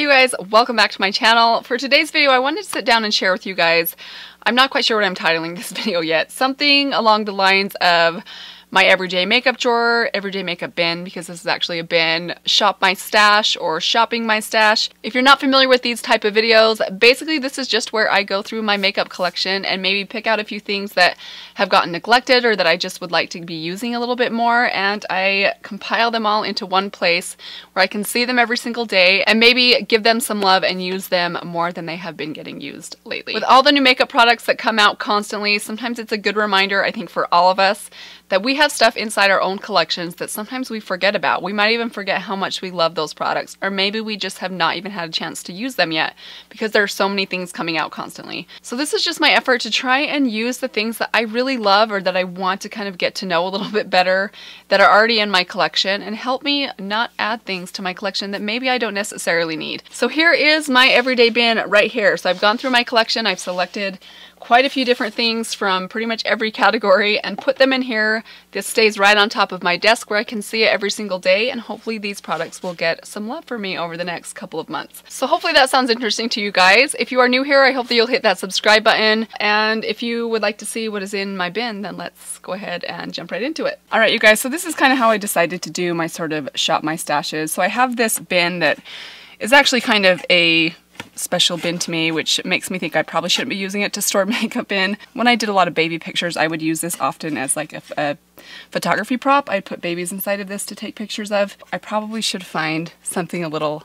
you guys, welcome back to my channel. For today's video, I wanted to sit down and share with you guys, I'm not quite sure what I'm titling this video yet, something along the lines of my everyday makeup drawer, everyday makeup bin, because this is actually a bin, shop my stash or shopping my stash. If you're not familiar with these type of videos, basically this is just where I go through my makeup collection and maybe pick out a few things that have gotten neglected or that I just would like to be using a little bit more, and I compile them all into one place where I can see them every single day and maybe give them some love and use them more than they have been getting used lately. With all the new makeup products that come out constantly, sometimes it's a good reminder, I think, for all of us that we have stuff inside our own collections that sometimes we forget about. We might even forget how much we love those products, or maybe we just have not even had a chance to use them yet because there are so many things coming out constantly. So this is just my effort to try and use the things that I really love or that I want to kind of get to know a little bit better that are already in my collection and help me not add things to my collection that maybe I don't necessarily need. So here is my everyday bin right here. So I've gone through my collection, I've selected quite a few different things from pretty much every category and put them in here. This stays right on top of my desk where I can see it every single day, and hopefully these products will get some love for me over the next couple of months. So hopefully that sounds interesting to you guys. If you are new here, I hope that you'll hit that subscribe button, and if you would like to see what is in my bin, then let's go ahead and jump right into it. Alright you guys, so this is kind of how I decided to do my sort of shop my stashes. So I have this bin that is actually kind of a special bin to me, which makes me think I probably shouldn't be using it to store makeup in. When I did a lot of baby pictures, I would use this often as like a photography prop. I'd put babies inside of this to take pictures of. I probably should find something a little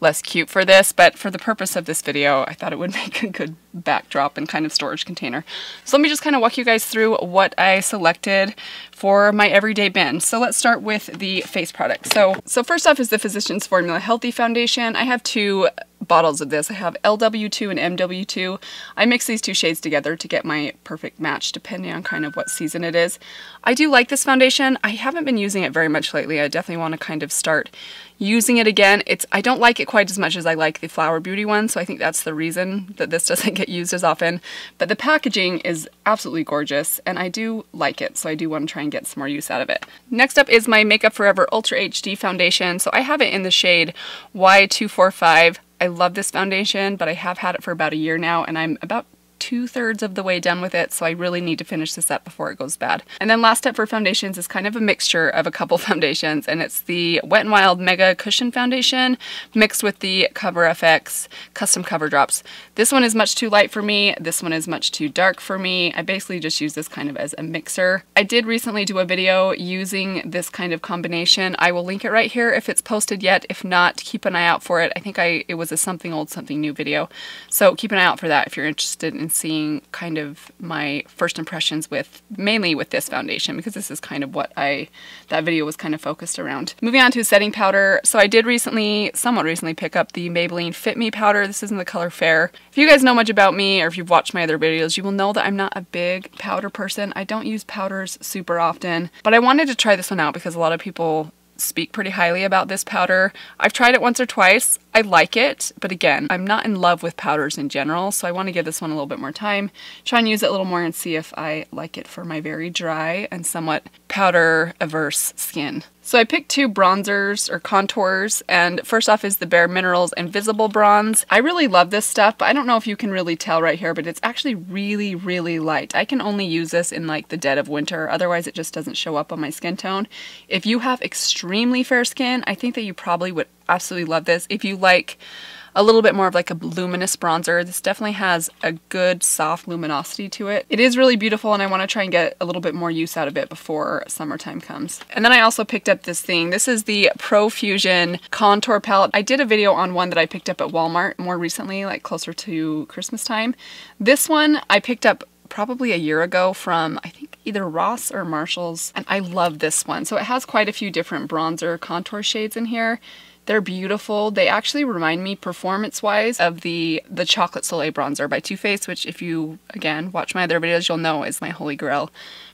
less cute for this, but for the purpose of this video, I thought it would make a good backdrop and kind of storage container. So let me just kind of walk you guys through what I selected for my everyday bin. So let's start with the face product. So first off is the Physicians Formula Healthy Foundation. I have two bottles of this. I have LW2 and MW2. I mix these two shades together to get my perfect match depending on kind of what season it is. I do like this foundation. I haven't been using it very much lately. I definitely want to kind of start using it again. I don't like it quite as much as I like the Flower Beauty one, so I think that's the reason that this doesn't get used as often. But the packaging is absolutely gorgeous and I do like it, so I do want to try and get some more use out of it. Next up is my Makeup Forever Ultra HD foundation. So I have it in the shade Y245. I love this foundation, but I have had it for about a year now and I'm about 2/3 of the way done with it, so I really need to finish this up before it goes bad. And then last step for foundations is kind of a mixture of a couple foundations, and it's the Wet n Wild Mega Cushion Foundation mixed with the Cover FX Custom Cover Drops. This one is much too light for me, this one is much too dark for me. I basically just use this kind of as a mixer. I did recently do a video using this kind of combination. I will link it right here if it's posted yet. If not, keep an eye out for it. I think it was a something old something new video, so keep an eye out for that if you're interested in seeing kind of my first impressions mainly with this foundation, because this is kind of what that video was kind of focused around. Moving on to setting powder. So I did somewhat recently pick up the Maybelline Fit Me powder. This is in the color Fair. If you guys know much about me or if you've watched my other videos, you will know that I'm not a big powder person. I don't use powders super often, but I wanted to try this one out because a lot of people speak pretty highly about this powder. I've tried it once or twice. I like it, but again, I'm not in love with powders in general, so I want to give this one a little bit more time, try and use it a little more and see if I like it for my very dry and somewhat powder averse skin. So I picked two bronzers or contours, and first off is the Bare Minerals Invisible Bronze. I really love this stuff, but I don't know if you can really tell right here, but it's actually really, really light. I can only use this in like the dead of winter, otherwise it just doesn't show up on my skin tone. If you have extremely fair skin, I think that you probably would absolutely love this. If you like a little bit more of like a luminous bronzer, this definitely has a good soft luminosity to it. It is really beautiful and I want to try and get a little bit more use out of it before summertime comes. And then I also picked up this thing. This is the ProFushion contour palette. I did a video on one that I picked up at Walmart more recently, like closer to Christmas time. This one I picked up probably a year ago from, I think, either Ross or Marshall's, and I love this one. So it has quite a few different bronzer contour shades in here. They're beautiful. They actually remind me performance-wise of the Chocolate Soleil bronzer by Too Faced, which if you, again, watch my other videos, you'll know is my holy grail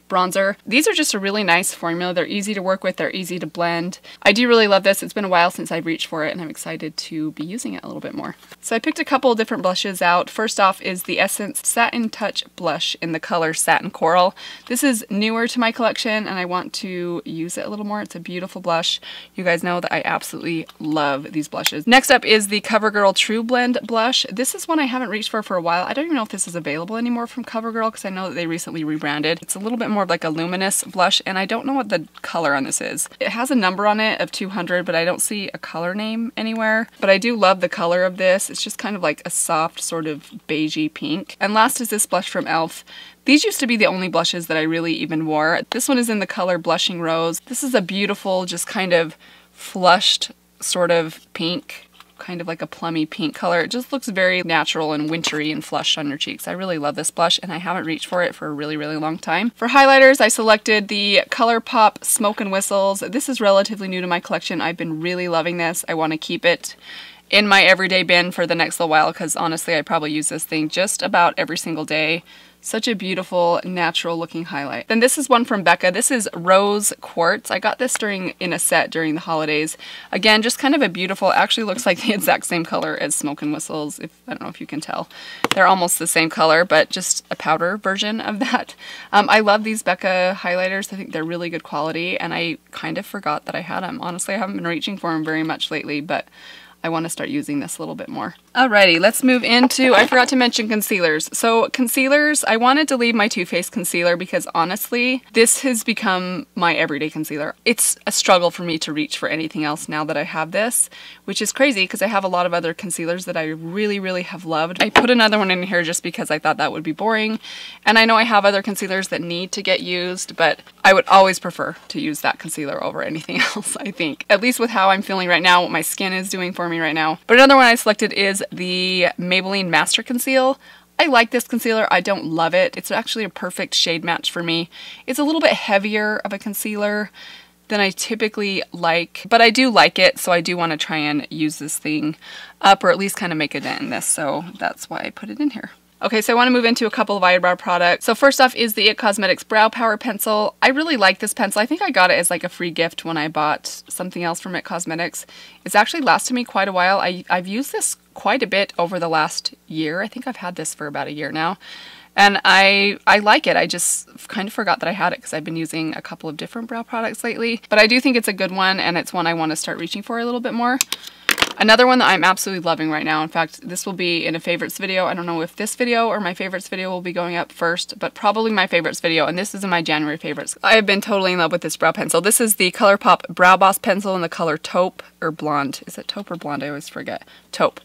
bronzer. These are just a really nice formula. They're easy to work with. They're easy to blend. I do really love this. It's been a while since I've reached for it, and I'm excited to be using it a little bit more. So I picked a couple of different blushes out. First off is the Essence Satin Touch blush in the color Satin Coral. This is newer to my collection, and I want to use it a little more. It's a beautiful blush. You guys know that I absolutely love these blushes. Next up is the CoverGirl True Blend blush. This is one I haven't reached for a while. I don't even know if this is available anymore from CoverGirl because I know that they recently rebranded. It's a little bit more of like a luminous blush, and I don't know what the color on this is. It has a number on it of 200, but I don't see a color name anywhere. But I do love the color of this. It's just kind of like a soft sort of beigey pink. And last is this blush from e.l.f. These used to be the only blushes that I really even wore. This one is in the color Blushing Rose. This is a beautiful, just kind of flushed sort of pink. Kind of like a plummy pink color. It just looks very natural and wintry and flushed on your cheeks. I really love this blush, and I haven't reached for it for a really, really long time. For highlighters, I selected the Colourpop Smoke and Whistles. This is relatively new to my collection. I've been really loving this. I want to keep it in my everyday bin for the next little while because honestly, I probably use this thing just about every single day. Such a beautiful, natural looking highlight. Then this is one from Becca. This is Rose Quartz. I got this in a set during the holidays. Again, just kind of a beautiful, actually looks like the exact same color as Smoke and Whistles. I don't know if you can tell. They're almost the same color, but just a powder version of that. I love these Becca highlighters. I think they're really good quality, and I kind of forgot that I had them. Honestly, I haven't been reaching for them very much lately, but I want to start using this a little bit more. Alrighty, let's move into, I forgot to mention concealers. So concealers, I wanted to leave my Too Faced concealer because honestly, this has become my everyday concealer. It's a struggle for me to reach for anything else now that I have this, which is crazy because I have a lot of other concealers that I really, really have loved. I put another one in here just because I thought that would be boring. And I know I have other concealers that need to get used, but I would always prefer to use that concealer over anything else, I think. At least with how I'm feeling right now, what my skin is doing for me right now. But another one I selected is the Maybelline Master Conceal. I like this concealer. I don't love it. It's actually a perfect shade match for me. It's a little bit heavier of a concealer than I typically like, but I do like it, so I do want to try and use this thing up or at least kind of make a dent in this, so that's why I put it in here. Okay, so I want to move into a couple of eyebrow products. So first off is the IT Cosmetics Brow Power Pencil. I really like this pencil. I think I got it as like a free gift when I bought something else from IT Cosmetics. It's actually lasted me quite a while. I've used this quite a bit over the last year. I think I've had this for about a year now. And I like it. I just kind of forgot that I had it because I've been using a couple of different brow products lately. But I do think it's a good one, and it's one I want to start reaching for a little bit more. Another one that I'm absolutely loving right now, in fact, this will be in a favorites video. I don't know if this video or my favorites video will be going up first, but probably my favorites video, and this is in my January favorites. I have been totally in love with this brow pencil. This is the Colourpop Brow Boss pencil in the color Taupe or Blonde. Is it Taupe or Blonde? I always forget. Taupe.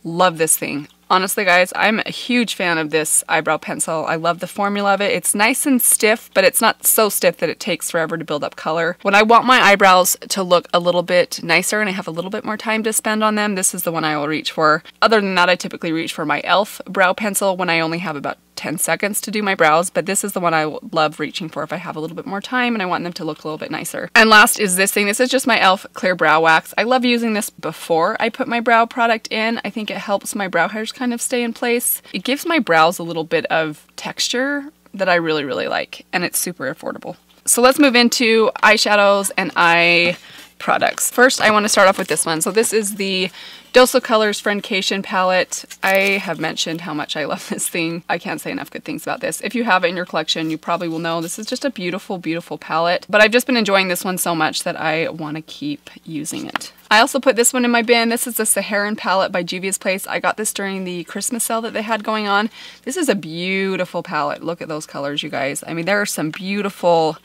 Love this thing. Honestly, guys, I'm a huge fan of this eyebrow pencil. I love the formula of it. It's nice and stiff, but it's not so stiff that it takes forever to build up color. When I want my eyebrows to look a little bit nicer and I have a little bit more time to spend on them, this is the one I will reach for. Other than that, I typically reach for my e.l.f. brow pencil when I only have about 10 seconds to do my brows, but this is the one I love reaching for if I have a little bit more time and I want them to look a little bit nicer. And last is this thing. This is just my e.l.f. Clear Brow Wax. I love using this before I put my brow product in. I think it helps my brow hairs kind of stay in place. It gives my brows a little bit of texture that I really, really like, and it's super affordable. So let's move into eyeshadows and eye products. First, I want to start off with this one. So this is the Dose of Colors Friendcation palette. I have mentioned how much I love this thing. I can't say enough good things about this. If you have it in your collection, you probably will know this is just a beautiful, beautiful palette. But I've just been enjoying this one so much that I want to keep using it. I also put this one in my bin. This is the Saharan palette by Juvia's Place. I got this during the Christmas sale that they had going on. This is a beautiful palette. Look at those colors, you guys. I mean, there are some beautiful,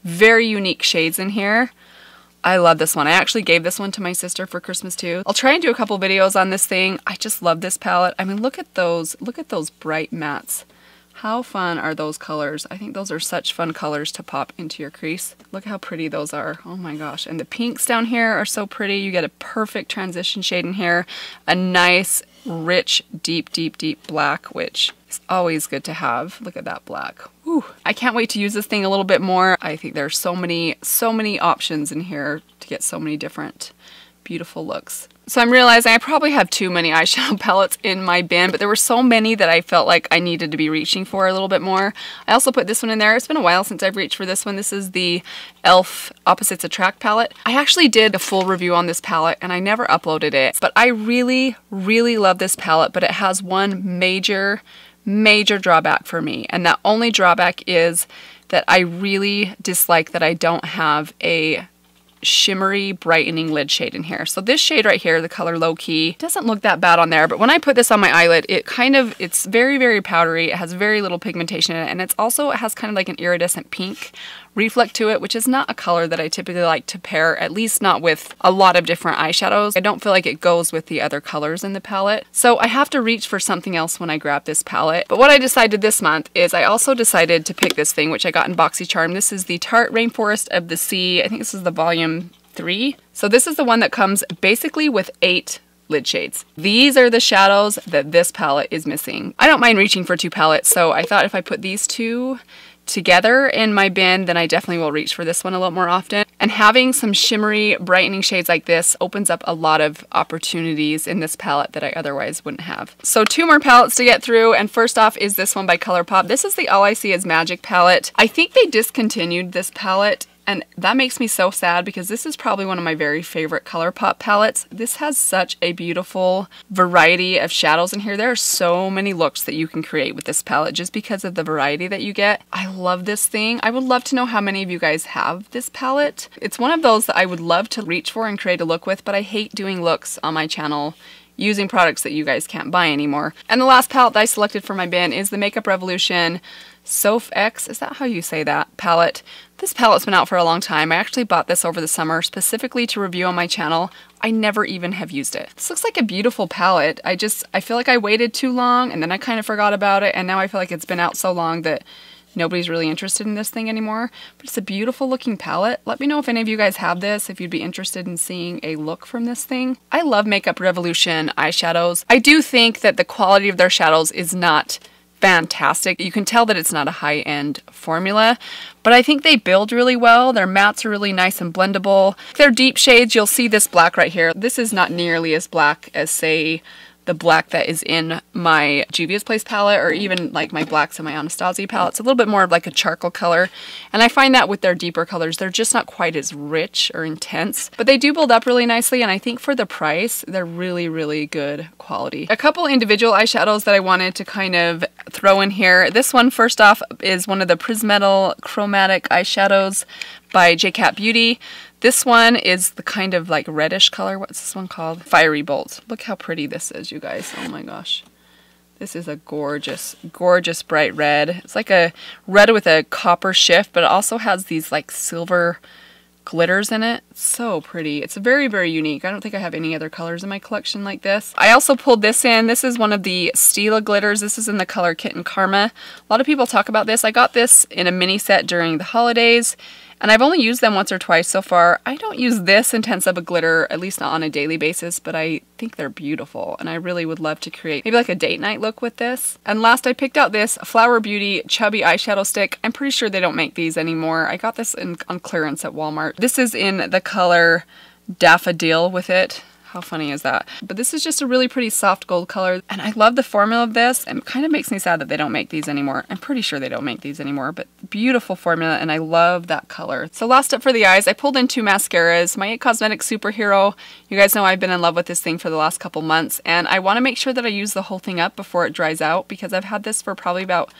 very unique shades in here. I love this one. I actually gave this one to my sister for Christmas too. I'll try and do a couple videos on this thing. I just love this palette. I mean, look at those bright mattes. How fun are those colors? I think those are such fun colors to pop into your crease. Look how pretty those are. Oh my gosh. And the pinks down here are so pretty. You get a perfect transition shade in here. A nice, rich, deep, deep, deep black, which is always good to have. Look at that black. Whew. I can't wait to use this thing a little bit more. I think there's so many options in here to get so many different beautiful looks. So I'm realizing I probably have too many eyeshadow palettes in my bin, but there were so many that I felt like I needed to be reaching for a little bit more. I also put this one in there. It's been a while since I've reached for this one. This is the e.l.f. Opposites Attract palette. I actually did a full review on this palette and I never uploaded it, but I really, really love this palette, but it has one major drawback for me, and that only drawback is that I really dislike that I don't have a shimmery brightening lid shade in here. So this shade right here, the color Low Key, doesn't look that bad on there, but when I put this on my eyelid, it's very powdery. It has very little pigmentation in it, and it has kind of like an iridescent pink reflect to it, which is not a color that I typically like to pair, at least not with a lot of different eyeshadows. I don't feel like it goes with the other colors in the palette. So I have to reach for something else when I grab this palette. But what I decided this month is I also decided to pick this thing, which I got in BoxyCharm. This is the Tarte Rainforest of the Sea. I think this is the volume 3. So this is the one that comes basically with 8 lid shades. These are the shadows that this palette is missing. I don't mind reaching for 2 palettes, so I thought if I put these 2 together in my bin, then I definitely will reach for this one a lot more often. And having some shimmery, brightening shades like this opens up a lot of opportunities in this palette that I otherwise wouldn't have. So 2 more palettes to get through, and first off is this one by Colourpop. This is the All I See Is Magic palette. I think they discontinued this palette, and that makes me so sad because this is probably one of my very favorite Colourpop palettes. This has such a beautiful variety of shadows in here. There are so many looks that you can create with this palette just because of the variety that you get. I love this thing. I would love to know how many of you guys have this palette. It's one of those that I would love to reach for and create a look with, but I hate doing looks on my channel using products that you guys can't buy anymore. And the last palette that I selected for my bin is the Makeup Revolution Soph X, is that how you say that, palette. This palette's been out for a long time. I actually bought this over the summer specifically to review on my channel. I never even have used it. This looks like a beautiful palette. I feel like I waited too long and then I kind of forgot about it, and now I feel like it's been out so long that nobody's really interested in this thing anymore. But it's a beautiful looking palette. Let me know if any of you guys have this, if you'd be interested in seeing a look from this thing. I love Makeup Revolution eyeshadows. I do think that the quality of their shadows is not fantastic. You can tell that it's not a high-end formula, but I think they build really well. Their mattes are really nice and blendable. Their deep shades, you'll see this black right here. This is not nearly as black as, say, the black that is in my Juvia's Place palette, or even like my blacks in my Anastasia palette. It's a little bit more of like a charcoal color, and I find that with their deeper colors, they're just not quite as rich or intense, but they do build up really nicely, and I think for the price, they're really good quality. A couple individual eyeshadows that I wanted to kind of throw in here. This one, first off, is one of the Prismetal Chromatic eyeshadows by JCat Beauty. This one is the kind of like reddish color. What's this one called? Fiery Bolt. Look how pretty this is, you guys. Oh my gosh. This is a gorgeous bright red. It's like a red with a copper shift, but it also has these like silver glitters in it. So pretty. It's very unique. I don't think I have any other colors in my collection like this. I also pulled this in. This is one of the Stila glitters. This is in the color Kitten Karma. A lot of people talk about this. I got this in a mini set during the holidays, and I've only used them once or twice so far. I don't use this intense of a glitter, at least not on a daily basis, but I think they're beautiful, and I really would love to create maybe like a date night look with this. And last, I picked out this Flower Beauty Chubby Eyeshadow Stick. I'm pretty sure they don't make these anymore. I got this on clearance at Walmart. This is in the color Daffodil with it. How funny is that? But this is just a really pretty soft gold color, and I love the formula of this, and it kind of makes me sad that they don't make these anymore. I'm pretty sure they don't make these anymore, but beautiful formula, and I love that color. So last up for the eyes, I pulled in 2 mascaras. My IT Cosmetics Superhero. You guys know I've been in love with this thing for the last couple months, and I want to make sure that I use the whole thing up before it dries out, because I've had this for probably about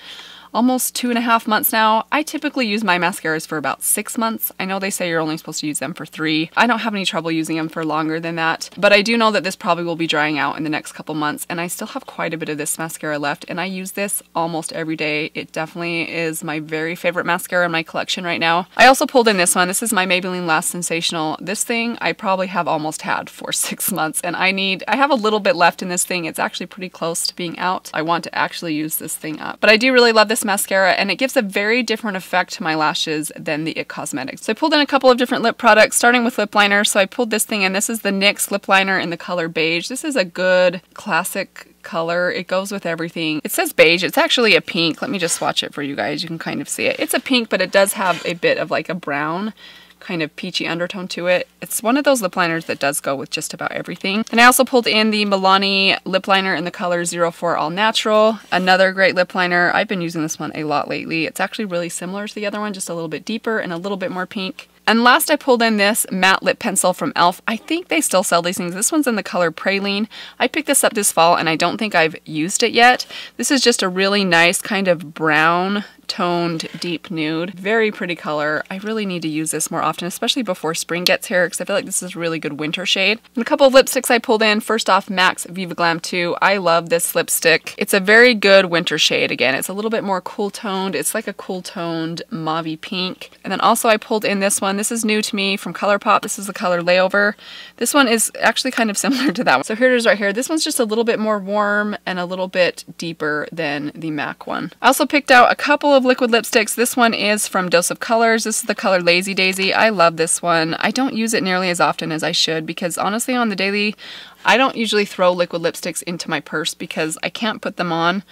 almost 2.5 months now. I typically use my mascaras for about 6 months. I know they say you're only supposed to use them for 3. I don't have any trouble using them for longer than that, but I do know that this probably will be drying out in the next couple months, and I still have quite a bit of this mascara left, and I use this almost every day. It definitely is my very favorite mascara in my collection right now. I also pulled in this one. This is my Maybelline Last Sensational. This thing I probably have almost had for 6 months, and I have a little bit left in this thing. It's actually pretty close to being out. I want to actually use this thing up, but I do really love this mascara, and it gives a very different effect to my lashes than the IT Cosmetics. So I pulled in a couple of different lip products, starting with lip liner. So I pulled this thing in. This is the NYX lip liner in the color Beige. This is a good classic color. It goes with everything. It says beige. It's actually a pink. Let me just swatch it for you guys. You can kind of see it. It's a pink, but it does have a bit of like a brown kind of peachy undertone to it. It's one of those lip liners that does go with just about everything. And I also pulled in the Milani lip liner in the color 04 All Natural. Another great lip liner. I've been using this one a lot lately. It's actually really similar to the other one, just a little bit deeper and a little bit more pink. And last I pulled in this matte lip pencil from e.l.f. I think they still sell these things. This one's in the color Praline. I picked this up this fall and I don't think I've used it yet. This is just a really nice kind of brown toned deep nude. Very pretty color. I really need to use this more often, especially before spring gets here, because I feel like this is a really good winter shade. And a couple of lipsticks I pulled in. First off, MAC's Viva Glam 2. I love this lipstick. It's a very good winter shade. Again, it's a little bit more cool toned. It's like a cool toned mauvey pink. And then also I pulled in this one. This is new to me from Colourpop. This is the color Layover. This one is actually kind of similar to that one. So here it is right here. This one's just a little bit more warm and a little bit deeper than the MAC one. I also picked out a couple of liquid lipsticks. This one is from Dose of Colors. This is the color Lazy Daisy. I love this one. I don't use it nearly as often as I should because honestly on the daily, I don't usually throw liquid lipsticks into my purse because I can't put them on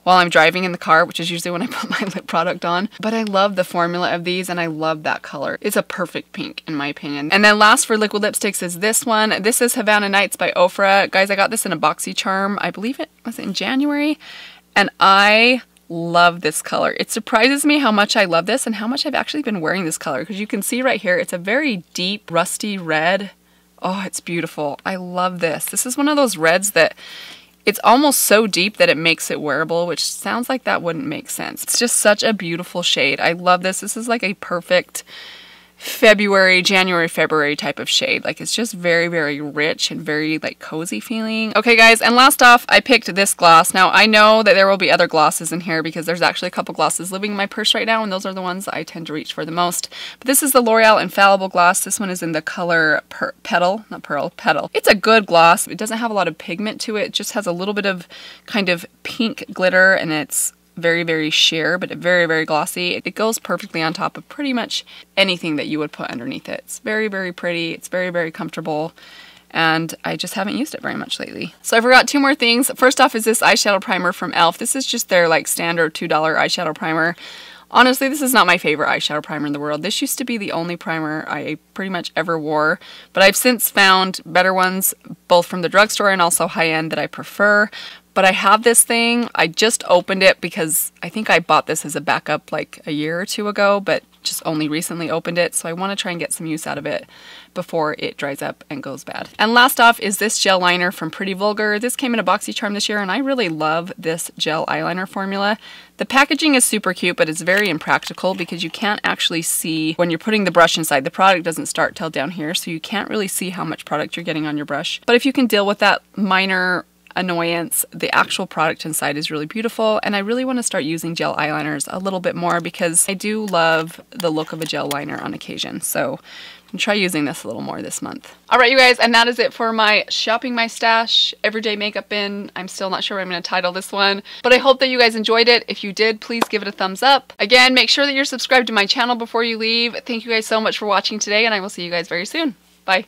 while I'm driving in the car, which is usually when I put my lip product on. But I love the formula of these and I love that color. It's a perfect pink in my opinion. And then last for liquid lipsticks is this one. This is Havana Nights by Ofra. Guys, I got this in a BoxyCharm. I believe it was in January. And I love this color. It surprises me how much I love this and how much I've actually been wearing this color because you can see right here, it's a very deep rusty red. Oh, it's beautiful. I love this. This is one of those reds that it's almost so deep that it makes it wearable, which sounds like that wouldn't make sense. It's just such a beautiful shade. I love this. This is like a perfect January, February type of shade. Like it's just very, very rich and very like cozy feeling. Okay guys, and last off, I picked this gloss. Now I know that there will be other glosses in here because there's actually a couple glosses living in my purse right now and those are the ones that I tend to reach for the most. But this is the L'Oreal Infallible Gloss. This one is in the color Petal. It's a good gloss. It doesn't have a lot of pigment to it. It just has a little bit of kind of pink glitter and it's very, very sheer, but very, very glossy. It goes perfectly on top of pretty much anything that you would put underneath it. It's very, very pretty. It's very, very comfortable. And I just haven't used it very much lately. So I forgot two more things. First off is this eyeshadow primer from e.l.f. This is just their like standard $2 eyeshadow primer. Honestly, this is not my favorite eyeshadow primer in the world. This used to be the only primer I pretty much ever wore, but I've since found better ones, both from the drugstore and also high-end that I prefer. But I have this thing. I just opened it because I think I bought this as a backup like a year or two ago, but just only recently opened it. So I want to try and get some use out of it before it dries up and goes bad. And last off is this gel liner from Pretty Vulgar. This came in a BoxyCharm this year and I really love this gel eyeliner formula. The packaging is super cute, but it's very impractical because you can't actually see when you're putting the brush inside. The product doesn't start till down here, so you can't really see how much product you're getting on your brush. But if you can deal with that minor annoyance, the actual product inside is really beautiful and I really want to start using gel eyeliners a little bit more because I do love the look of a gel liner on occasion. So I'm gonna try using this a little more this month. Alright you guys, and that is it for my Shopping My Stash Everyday Makeup Bin. I'm still not sure what I'm going to title this one, but I hope that you guys enjoyed it. If you did, please give it a thumbs up. Again, make sure that you're subscribed to my channel before you leave. Thank you guys so much for watching today and I will see you guys very soon. Bye.